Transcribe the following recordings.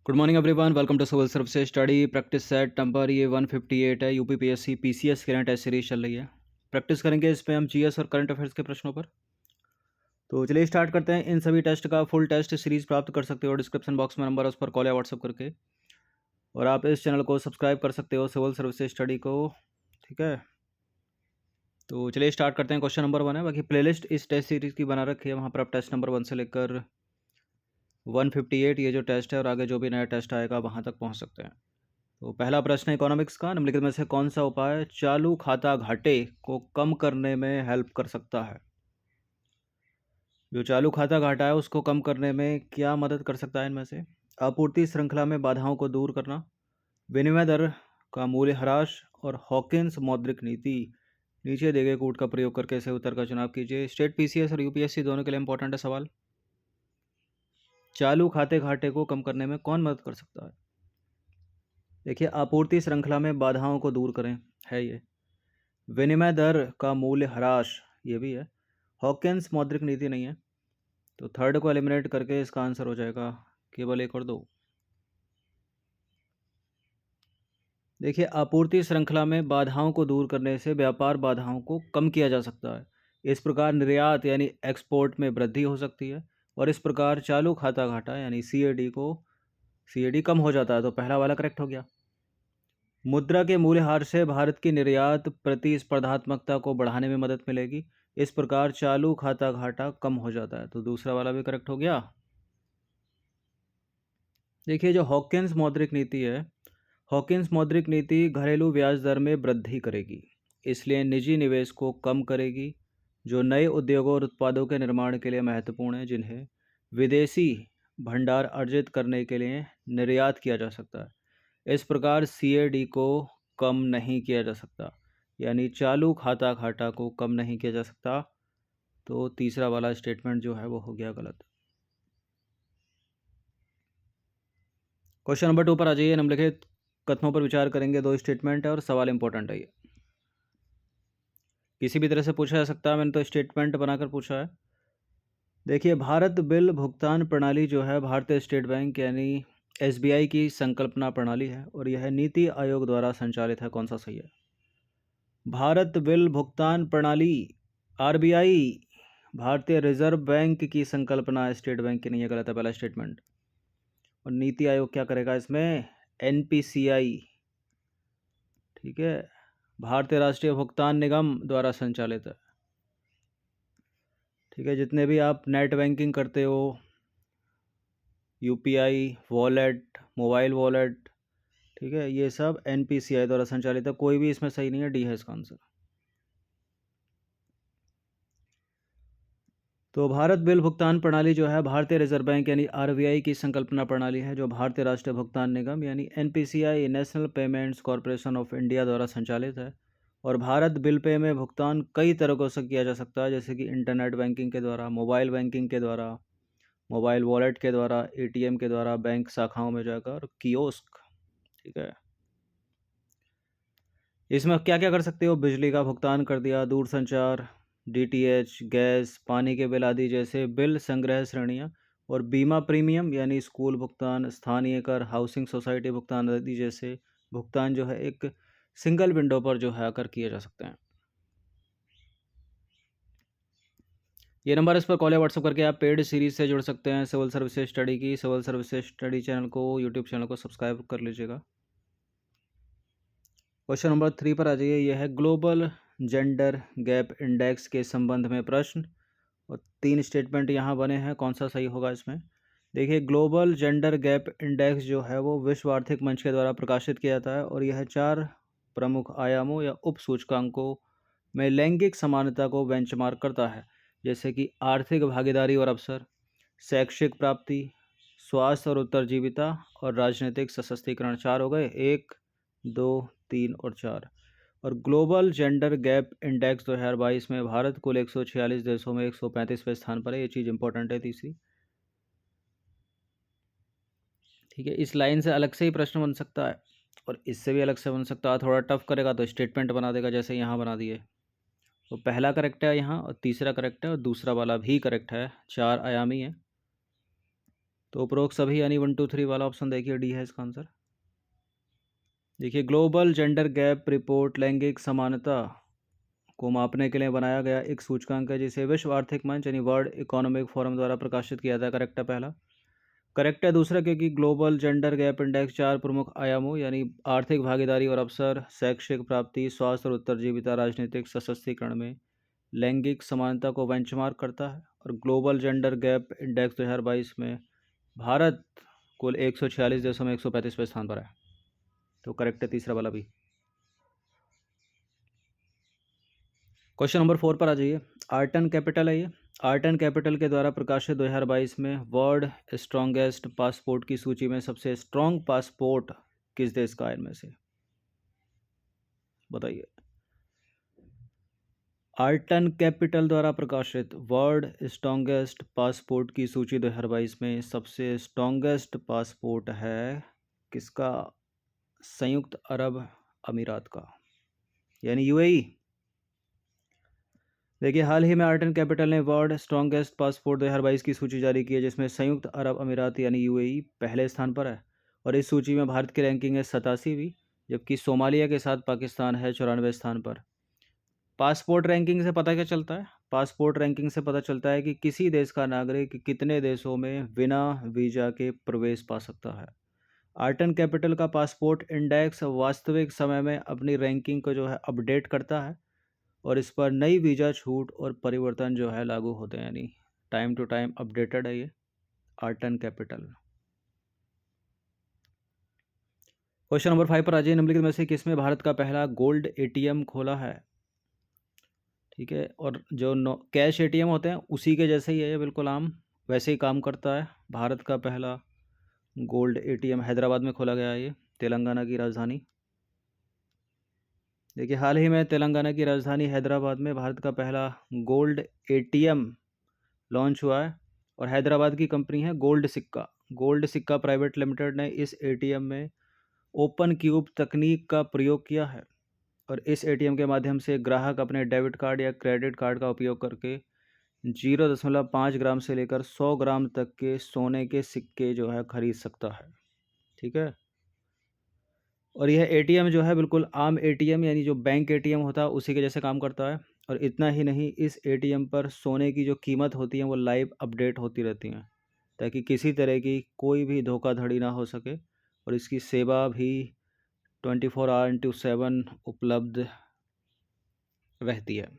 Good morning everyone, welcome to civil services study practice set number ये 158 है। UP PSC PCS current test series चल रही है। Practice करेंगे इस पे हम जीएस और करंट अफेयर्स के प्रश्नों पर। तो चलिए स्टार्ट करते हैं। इन सभी टेस्ट का फुल टेस्ट सीरीज प्राप्त कर सकते हो डिस्क्रिप्शन बॉक्स में नंबर है, उस पर कॉल या व्हाट्सअप करके। और आप इस चैनल को सब्सक्राइब कर सकते हो सिविल सर्विसेज स्टडी को, ठीक है। तो चलिए स्टार्ट करते हैं। क्वेश्चन नंबर 1 है। बाकी प्लेलिस्ट इस टेस्ट सीरीज की बना रखी है, वहाँ पर आप टेस्ट नंबर 1 से लेकर 158 ये जो टेस्ट है और आगे जो भी नया टेस्ट आएगा वहाँ तक पहुँच सकते हैं। तो पहला प्रश्न है इकोनॉमिक्स का। निम्नलिखित में से कौन सा उपाय चालू खाता घाटे को कम करने में हेल्प कर सकता है? जो चालू खाता घाटा है उसको कम करने में क्या मदद कर सकता है इनमें से? आपूर्ति श्रृंखला में बाधाओं को दूर करना, विनिमय दर का मूल्य ह्रास और हॉकिंस मौद्रिक नीति। नीचे दिए गए कूट का प्रयोग करके सही उत्तर का चुनाव कीजिए। स्टेट पीसीएस और यूपीएससी दोनों के लिए इंपॉर्टेंट है सवाल। चालू खाते घाटे को कम करने में कौन मदद कर सकता है? देखिए, आपूर्ति श्रृंखला में बाधाओं को दूर करें है ये। विनिमय दर का मूल्य ह्रास ये भी है। हॉकिंस मौद्रिक नीति नहीं है। तो थर्ड को एलिमिनेट करके इसका आंसर हो जाएगा केवल 1 और 2। देखिए, आपूर्ति श्रृंखला में बाधाओं को दूर करने से व्यापार बाधाओं को कम किया जा सकता है। इस प्रकार निर्यात यानी एक्सपोर्ट में वृद्धि हो सकती है और इस प्रकार चालू खाता घाटा यानी सीएडी कम हो जाता है। तो पहला वाला करेक्ट हो गया। मुद्रा के मूल्यह्रास से भारत की निर्यात प्रतिस्पर्धात्मकता को बढ़ाने में मदद मिलेगी। इस प्रकार चालू खाता घाटा कम हो जाता है। तो दूसरा वाला भी करेक्ट हो गया। देखिए, जो हॉकिंस मौद्रिक नीति है, हॉकिंस मौद्रिक नीति घरेलू ब्याज दर में वृद्धि करेगी, इसलिए निजी निवेश को कम करेगी, जो नए उद्योगों और उत्पादों के निर्माण के लिए महत्वपूर्ण है, जिन्हें विदेशी भंडार अर्जित करने के लिए निर्यात किया जा सकता है। इस प्रकार सीएडी को कम नहीं किया जा सकता, यानी चालू खाता घाटा को कम नहीं किया जा सकता। तो तीसरा वाला स्टेटमेंट जो है वो हो गया गलत। क्वेश्चन नंबर 2 पर आ जाइए। निम्नलिखित कथनों पर विचार करेंगे। 2 स्टेटमेंट है और सवाल इंपॉर्टेंट है। ये किसी भी तरह से पूछा जा सकता है, मैंने तो स्टेटमेंट बनाकर पूछा है। देखिए, भारत बिल भुगतान प्रणाली जो है भारतीय स्टेट बैंक यानी एसबीआई की संकल्पना प्रणाली है और यह नीति आयोग द्वारा संचालित है। कौन सा सही है? भारत बिल भुगतान प्रणाली आरबीआई भारतीय रिजर्व बैंक की संकल्पना है, स्टेट बैंक की नहीं है। गलत है पहला स्टेटमेंट। और नीति आयोग क्या करेगा इसमें? एनपीसीआई, ठीक है, भारतीय राष्ट्रीय भुगतान निगम द्वारा संचालित है। ठीक है, जितने भी आप नेट बैंकिंग करते हो, यूपीआई वॉलेट, मोबाइल वॉलेट, ठीक है, ये सब एनपीसीआई द्वारा संचालित है। कोई भी इसमें सही नहीं है, डी है इसका आंसर। तो भारत बिल भुगतान प्रणाली जो है भारतीय रिजर्व बैंक यानी आरबीआई की संकल्पना प्रणाली है, जो भारतीय राष्ट्रीय भुगतान निगम यानी NPCI national payments corporation of India द्वारा संचालित है। और भारत बिल पे में भुगतान कई तरीकों से किया जा सकता है, जैसे कि इंटरनेट बैंकिंग के द्वारा, मोबाइल बैंकिंग के द्वारा, मोबाइल वॉलेट के द्वारा, एटीएम के द्वारा, बैंक शाखाओं में जाकर, कियोस्क, ठीक है। इसमें क्या क्या कर सकते हो? बिजली का भुगतान कर दिया, दूरसंचार, डीटीएच, गैस, पानी के बिल आदि जैसे बिल संग्रह श्रेणियाँ, और बीमा प्रीमियम यानी स्कूल भुगतान, स्थानीय कर, हाउसिंग सोसाइटी भुगतान आदि जैसे भुगतान जो है एक सिंगल विंडो पर जो है आकर किए जा सकते हैं। ये नंबर इस पर कॉल या व्हाट्सअप करके आप पेड सीरीज से जुड़ सकते हैं सिविल सर्विसेज स्टडी की। सिविल सर्विसेज स्टडी चैनल को, यूट्यूब चैनल को सब्सक्राइब कर लीजिएगा। क्वेश्चन नंबर 3 पर आ जाइए। यह है ग्लोबल जेंडर गैप इंडेक्स के संबंध में प्रश्न और 3 स्टेटमेंट यहाँ बने हैं। कौन सा सही होगा इसमें? देखिए, ग्लोबल जेंडर गैप इंडेक्स जो है वो विश्व आर्थिक मंच के द्वारा प्रकाशित किया जाता है और यह 4 प्रमुख आयामों या उप सूचकांकों में लैंगिक समानता को बेंचमार्क करता है, जैसे कि आर्थिक भागीदारी और अवसर, शैक्षिक प्राप्ति, स्वास्थ्य और उत्तरजीविता और राजनीतिक सशक्तिकरण। 4 हो गए, 1, 2, 3 और 4। और ग्लोबल जेंडर गैप इंडेक्स 2022 में भारत कुल 146 देशों में 135वें स्थान पर है। ये चीज़ इंपॉर्टेंट है तीसरी, ठीक है। इस लाइन से अलग से ही प्रश्न बन सकता है और इससे भी अलग से बन सकता है। थोड़ा टफ करेगा तो स्टेटमेंट बना देगा, जैसे यहाँ बना दिए। तो पहला करेक्ट है यहाँ और तीसरा करेक्ट है और दूसरा वाला भी करेक्ट है, 4 आयामी है। तो उपरोक्त सभी यानी 1 2 3 वाला ऑप्शन देखिए, डी है इसका आंसर। देखिए, ग्लोबल जेंडर गैप रिपोर्ट लैंगिक समानता को मापने के लिए बनाया गया एक सूचकांक है जिसे विश्व आर्थिक मंच यानी वर्ल्ड इकोनॉमिक फोरम द्वारा प्रकाशित किया था। करेक्ट है पहला। करेक्ट है दूसरा, क्योंकि ग्लोबल जेंडर गैप इंडेक्स 4 प्रमुख आयामों यानी आर्थिक भागीदारी और अवसर, शैक्षिक प्राप्ति, स्वास्थ्य और उत्तरजीविता, राजनीतिक सशक्तिकरण में लैंगिक समानता को बेंचमार्क करता है। और ग्लोबल जेंडर गैप इंडेक्स 2022 में भारत कुल 146 देशों में 135वें स्थान पर है। तो करेक्ट है तीसरा वाला भी। क्वेश्चन नंबर 4 पर आ जाइए। आर्टन कैपिटल है ये। आर्टन कैपिटल के द्वारा प्रकाशित 2022 में वर्ल्ड स्ट्रॉन्गेस्ट पासपोर्ट की सूची में सबसे स्ट्रॉन्ग पासपोर्ट किस देश का है इनमें से, बताइए। आर्टन कैपिटल द्वारा प्रकाशित वर्ल्ड स्ट्रॉन्गेस्ट पासपोर्ट की सूची 2022 में सबसे स्ट्रॉन्गेस्ट पासपोर्ट है किसका? संयुक्त अरब अमीरात का, यानी यूएई। देखिए, हाल ही में आर्टन कैपिटल ने वर्ल्ड स्ट्रॉन्गेस्ट पासपोर्ट 2022 की सूची जारी की है जिसमें संयुक्त अरब अमीरात यानी यूएई पहले स्थान पर है। और इस सूची में भारत की रैंकिंग है 87वीं, जबकि सोमालिया के साथ पाकिस्तान है 94वें स्थान पर। पासपोर्ट रैंकिंग से पता क्या चलता है? पासपोर्ट रैंकिंग से पता चलता है कि किसी देश का नागरिक कितने देशों में बिना वीज़ा के प्रवेश पा सकता है। आर्टन कैपिटल का पासपोर्ट इंडेक्स वास्तविक समय में अपनी रैंकिंग को जो है अपडेट करता है और इस पर नई वीज़ा छूट और परिवर्तन जो है लागू होते हैं, यानी टाइम टू टाइम अपडेटेड है ये आर्टन कैपिटल। क्वेश्चन नंबर 5 पर आ जाइए। निम्नलिखित में से किसमें भारत का पहला गोल्ड एटीएम खोला है? ठीक है, और जो कैश एटीएम होते हैं उसी के जैसे ही है ये, बिल्कुल आम वैसे ही काम करता है। भारत का पहला गोल्ड एटीएम हैदराबाद में खोला गया है ये, तेलंगाना की राजधानी। देखिए, हाल ही में तेलंगाना की राजधानी हैदराबाद में भारत का पहला गोल्ड एटीएम लॉन्च हुआ है और हैदराबाद की कंपनी है गोल्ड सिक्का। गोल्ड सिक्का प्राइवेट लिमिटेड ने इस एटीएम में ओपन क्यूब तकनीक का प्रयोग किया है और इस एटीएम के माध्यम से ग्राहक अपने डेबिट कार्ड या क्रेडिट कार्ड का उपयोग करके 0.5 ग्राम से लेकर 100 ग्राम तक के सोने के सिक्के जो है खरीद सकता है। ठीक है, और यह एटीएम जो है बिल्कुल आम एटीएम यानी जो बैंक एटीएम होता है उसी के जैसे काम करता है। और इतना ही नहीं, इस एटीएम पर सोने की जो कीमत होती है वो लाइव अपडेट होती रहती हैं ताकि किसी तरह की कोई भी धोखाधड़ी ना हो सके। और इसकी सेवा भी 24 आवर 7 उपलब्ध रहती है।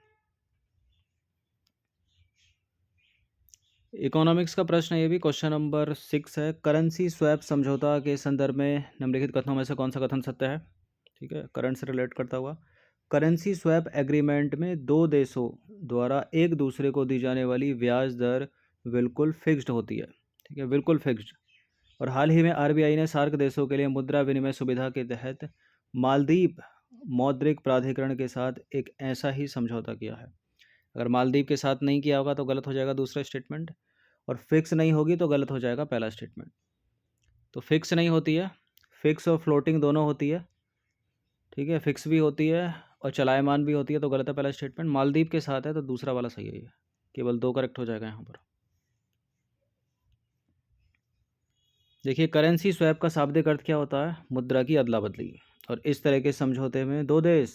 इकोनॉमिक्स का प्रश्न ये भी क्वेश्चन नंबर 6 है। करेंसी स्वैप समझौता के संदर्भ में निम्नलिखित कथनों में से कौन सा कथन सत्य है? ठीक है, करंट से रिलेट करता हुआ। करेंसी स्वैप एग्रीमेंट में दो देशों द्वारा एक दूसरे को दी जाने वाली ब्याज दर बिल्कुल फिक्स्ड होती है। ठीक है, बिल्कुल फिक्स्ड। और हाल ही में आरबीआई ने सार्क देशों के लिए मुद्रा विनिमय सुविधा के तहत मालदीव मौद्रिक प्राधिकरण के साथ एक ऐसा ही समझौता किया है। अगर मालदीव के साथ नहीं किया होगा तो गलत हो जाएगा दूसरा स्टेटमेंट, और फिक्स नहीं होगी तो गलत हो जाएगा पहला स्टेटमेंट। तो फिक्स नहीं होती है, फिक्स और फ्लोटिंग दोनों होती है। ठीक है, फिक्स भी होती है और चलायमान भी होती है, तो गलत है पहला स्टेटमेंट। मालदीव के साथ है तो दूसरा वाला सही है, ये केवल 2 करेक्ट हो जाएगा यहाँ पर। देखिए, करेंसी स्वैप का शाब्दिक अर्थ क्या होता है? मुद्रा की अदला बदली। और इस तरह के समझौते में दो देश,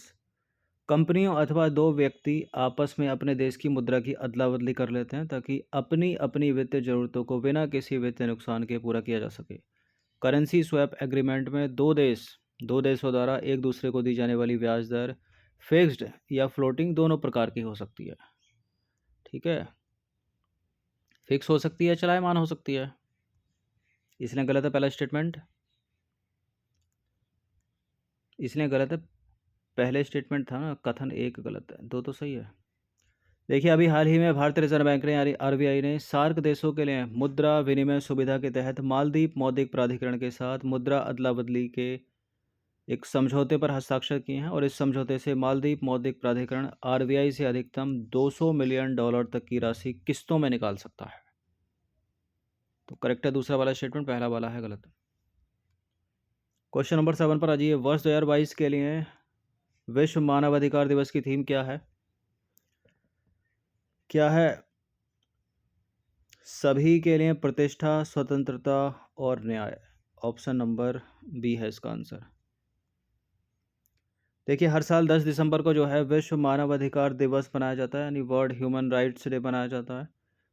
कंपनियों अथवा दो व्यक्ति आपस में अपने देश की मुद्रा की अदला बदली कर लेते हैं ताकि अपनी अपनी वित्तीय जरूरतों को बिना किसी वित्तीय नुकसान के पूरा किया जा सके। करेंसी स्वैप एग्रीमेंट में दो देशों द्वारा एक दूसरे को दी जाने वाली ब्याज दर फिक्स्ड या फ्लोटिंग दोनों प्रकार की हो सकती है। ठीक है, फिक्स हो सकती है, चलायमान हो सकती है, इसलिए गलत है पहला स्टेटमेंट। इसलिए गलत है, पहले स्टेटमेंट था ना, कथन एक गलत है, दो तो सही है। देखिए, अभी हाल ही में भारतीय रिजर्व बैंक ने यानी आरबीआई ने सार्क देशों के लिए मुद्रा विनिमय सुविधा के तहत मालदीव मौद्रिक प्राधिकरण के साथ मुद्रा अदला बदली के एक समझौते पर हस्ताक्षर किए हैं। और इस समझौते से मालदीव मौद्रिक प्राधिकरण आरबीआई से अधिकतम $200 मिलियन तक की राशि किस्तों में निकाल सकता है। तो करेक्ट है दूसरा वाला स्टेटमेंट, पहला वाला है गलत। क्वेश्चन नंबर 7 पर आ जाइए। वर्ष 2022 के लिए विश्व मानवाधिकार दिवस की थीम क्या है? क्या है? सभी के लिए प्रतिष्ठा, स्वतंत्रता और न्याय। ऑप्शन नंबर बी है इसका आंसर। देखिए, हर साल 10 दिसंबर को जो है विश्व मानव अधिकार दिवस मनाया जाता है, यानी वर्ल्ड ह्यूमन राइट्स डे मनाया जाता है।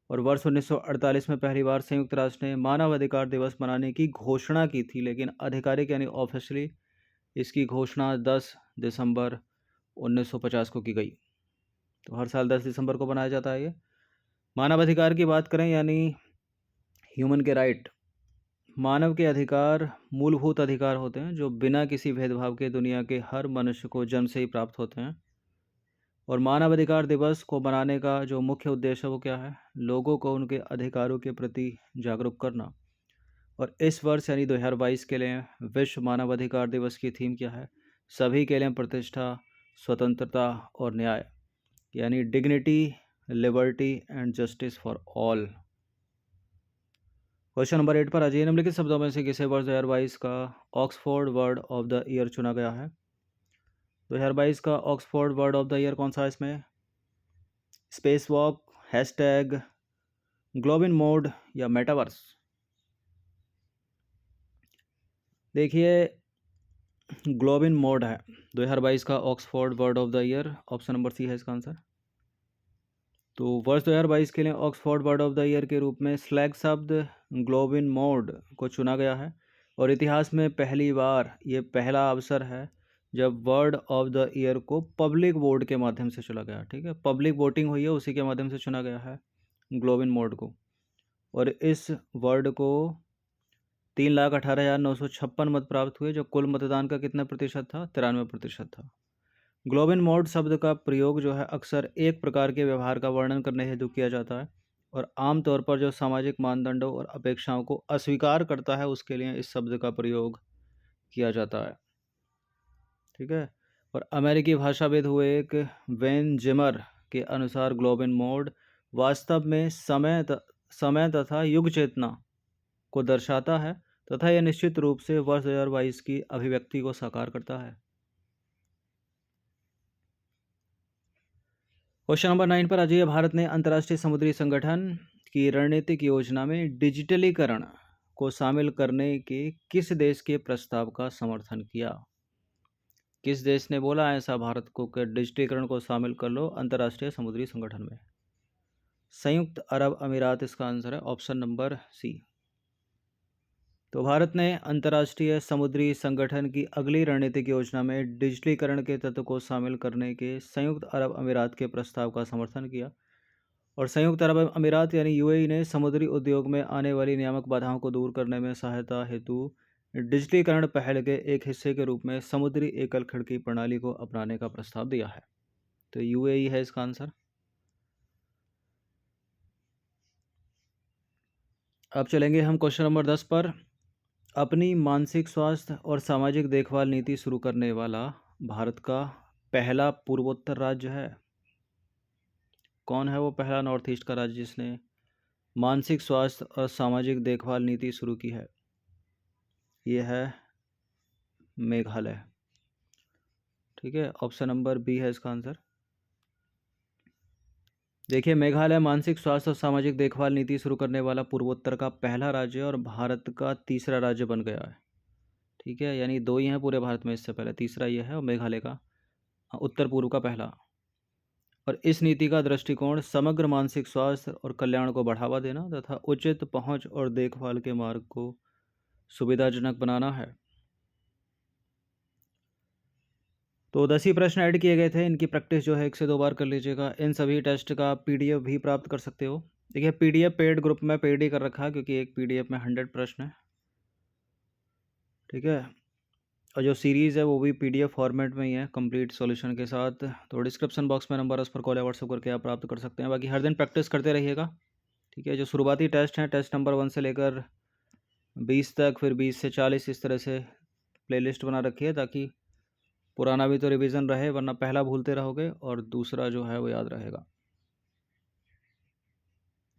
और वर्ष 1948 में पहली बार संयुक्त राष्ट्र ने मानव अधिकार दिवस मनाने की घोषणा की थी, लेकिन आधिकारिक यानी ऑफिशियली इसकी घोषणा 10 दिसंबर 1950 को की गई। तो हर साल 10 दिसंबर को मनाया जाता है ये। मानव अधिकार की बात करें यानी ह्यूमन के राइट, मानव के अधिकार मूलभूत अधिकार होते हैं जो बिना किसी भेदभाव के दुनिया के हर मनुष्य को जन्म से ही प्राप्त होते हैं। और मानव अधिकार दिवस को मनाने का जो मुख्य उद्देश्य है वो क्या है? लोगों को उनके अधिकारों के प्रति जागरूक करना। और इस वर्ष यानी 2022 के लिए विश्व मानव अधिकार दिवस की थीम क्या है? सभी के लिए प्रतिष्ठा, स्वतंत्रता और न्याय, यानी dignity, liberty and justice for all. Question number 8 पर आ जाइए। निम्नलिखित शब्दों में से किसे वर्ष 2022 का Oxford word of the year चुना गया है? 2022 का Oxford word of the year कौन सा है इसमें? Space walk, hashtag, goblin mode या मेटावर्स? देखिए, ग्लोब इन मोड है 2022 का Oxford word of the year. Option number C है इसका आंसर। तो वर्ष 2022 के लिए Oxford word of the year के रूप में स्लैग शब्द ग्लोब इन मोड को चुना गया है। और इतिहास में पहली बार ये पहला अवसर है जब वर्ड ऑफ द ईयर को पब्लिक वोट के माध्यम से चुना गया। ठीक है, पब्लिक वोटिंग हुई है, उसी के माध्यम से चुना गया है ग्लोब इन मोड को। और इस वर्ड को 3,18,956 मत प्राप्त हुए, जो कुल मतदान का कितना प्रतिशत था? 93% था। ग्लोब इन मोड शब्द का प्रयोग जो है अक्सर एक प्रकार के व्यवहार का वर्णन करने हेतु किया जाता है और आमतौर पर जो सामाजिक मानदंडों और अपेक्षाओं को अस्वीकार करता है उसके लिए इस शब्द का प्रयोग किया जाता है। ठीक है, और अमेरिकी भाषाविद हुए एक वेन जिमर के अनुसार ग्लोब इन मोड वास्तव में समय तथा युग चेतना को दर्शाता है तथा यह निश्चित रूप से वर्ष 2022 की अभिव्यक्ति को साकार करता है। क्वेश्चन नंबर 9 पर आ जाइए। भारत ने अंतर्राष्ट्रीय समुद्री संगठन की रणनीतिक योजना में डिजिटलीकरण को शामिल करने के किस देश के प्रस्ताव का समर्थन किया? किस देश ने बोला ऐसा भारत को कि डिजिटलीकरण को शामिल कर लो अंतर्राष्ट्रीय समुद्री संगठन में? संयुक्त अरब अमीरात इसका आंसर है। Option number C. तो भारत ने अंतर्राष्ट्रीय समुद्री संगठन की अगली रणनीतिक योजना में डिजिटलीकरण के तत्व को शामिल करने के संयुक्त अरब अमीरात के प्रस्ताव का समर्थन किया। और संयुक्त अरब अमीरात यानी यूएई ने समुद्री उद्योग में आने वाली नियामक बाधाओं को दूर करने में सहायता हेतु डिजिटलीकरण पहल के एक हिस्से के रूप में समुद्री एकल खिड़की प्रणाली को अपनाने का प्रस्ताव दिया है। तो यूएई है इसका आंसर। अब चलेंगे हम क्वेश्चन नंबर 10 पर। अपनी मानसिक स्वास्थ्य और सामाजिक देखभाल नीति शुरू करने वाला भारत का पहला पूर्वोत्तर राज्य है। कौन है वो पहला नॉर्थ ईस्ट का राज्य जिसने मानसिक स्वास्थ्य और सामाजिक देखभाल नीति शुरू की है? ये है मेघालय। ठीक है, ऑप्शन नंबर बी है इसका आंसर। देखिए, मेघालय मानसिक स्वास्थ्य और सामाजिक देखभाल नीति शुरू करने वाला पूर्वोत्तर का पहला राज्य और भारत का तीसरा राज्य बन गया है। ठीक है, यानी 2 ही हैं पूरे भारत में, इससे पहले तीसरा ये है और मेघालय का उत्तर पूर्व का पहला। और इस नीति का दृष्टिकोण समग्र मानसिक स्वास्थ्य और कल्याण को बढ़ावा देना तथा उचित पहुंच और देखभाल के मार्ग को सुविधाजनक बनाना है। तो 10 ही प्रश्न ऐड किए गए थे, इनकी प्रैक्टिस जो है 1 से 2 बार कर लीजिएगा। इन सभी टेस्ट का पीडीएफ भी प्राप्त कर सकते हो। देखिए, पीडीएफ पेड ग्रुप में पेड ही कर रखा है क्योंकि एक पीडीएफ में 100 प्रश्न है। ठीक है, और जो सीरीज़ है वो भी पीडीएफ फॉर्मेट में ही है कंप्लीट सॉल्यूशन के साथ। तो डिस्क्रिप्शन बॉक्स में नंबर है, उस पर कॉल या व्हाट्सअप करके आप प्राप्त कर सकते हैं। बाकी हर दिन प्रैक्टिस करते रहिएगा। ठीक है, जो शुरुआती टेस्ट हैं, टेस्ट नंबर 1 से लेकर 20 तक, फिर 20 से 40, इस तरह से प्लेलिस्ट बना रखी है ताकि पुराना भी तो रिवीजन रहे, वरना पहला भूलते रहोगे और दूसरा जो है वो याद रहेगा।